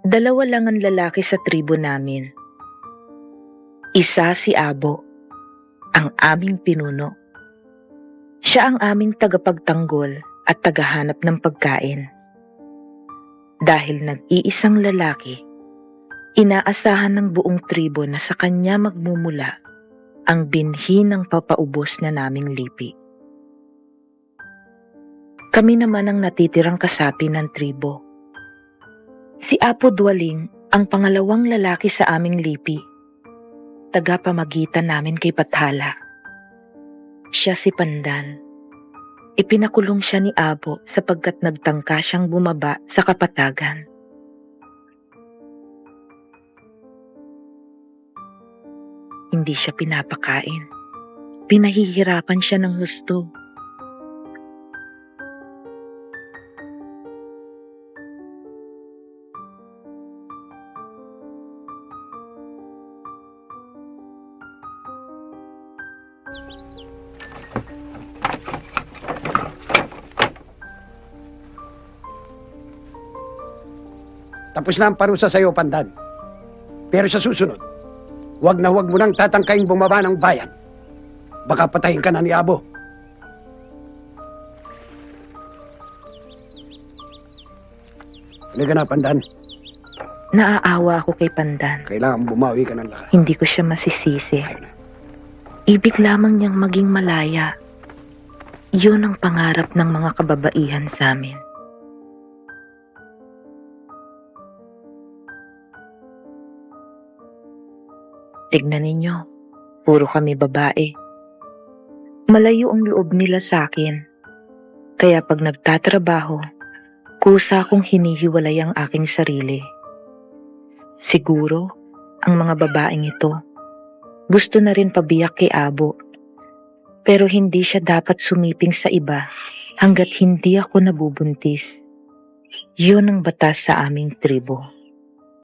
Dalawa lang ang lalaki sa tribo namin. Isa si Abo, ang aming pinuno. Siya ang aming tagapagtanggol at tagahanap ng pagkain. Dahil nag-iisang lalaki, inaasahan ng buong tribo na sa kanya magmumula ang binhi ng papaubos na naming lipi. Kami naman ang natitirang kasapi ng tribo. Si Apo Dwaling ang pangalawang lalaki sa aming lipi, tagapamagitan namin kay Bathala. Siya si Pandan. Ipinakulong siya ni Abo sapagkat nagtangka siyang bumaba sa kapatagan. Hindi siya pinapakain. Pinahihirapan siya ng husto. Tapos na ang parusa sa'yo, Pandan. Pero sa susunod, huwag na huwag mo nang tatangkaing bumaba ng bayan. Baka patayin ka na ni Abo. Halika na, Pandan. Naaawa ako kay Pandan. Kailangan bumawi ka ng lakas. Hindi ko siya masisisi. Ayaw na. Ibig lamang niyang maging malaya. Yun ang pangarap ng mga kababaihan sa amin. Tignan ninyo, puro kami babae. Malayo ang loob nila sa akin. Kaya pag nagtatrabaho, kusa akong hinihiwalay ang aking sarili. Siguro, ang mga babaeng ito, gusto na rin pabiyak kay Abo. Pero hindi siya dapat sumiping sa iba hanggat hindi ako nabubuntis. Yun ang batas sa aming tribo.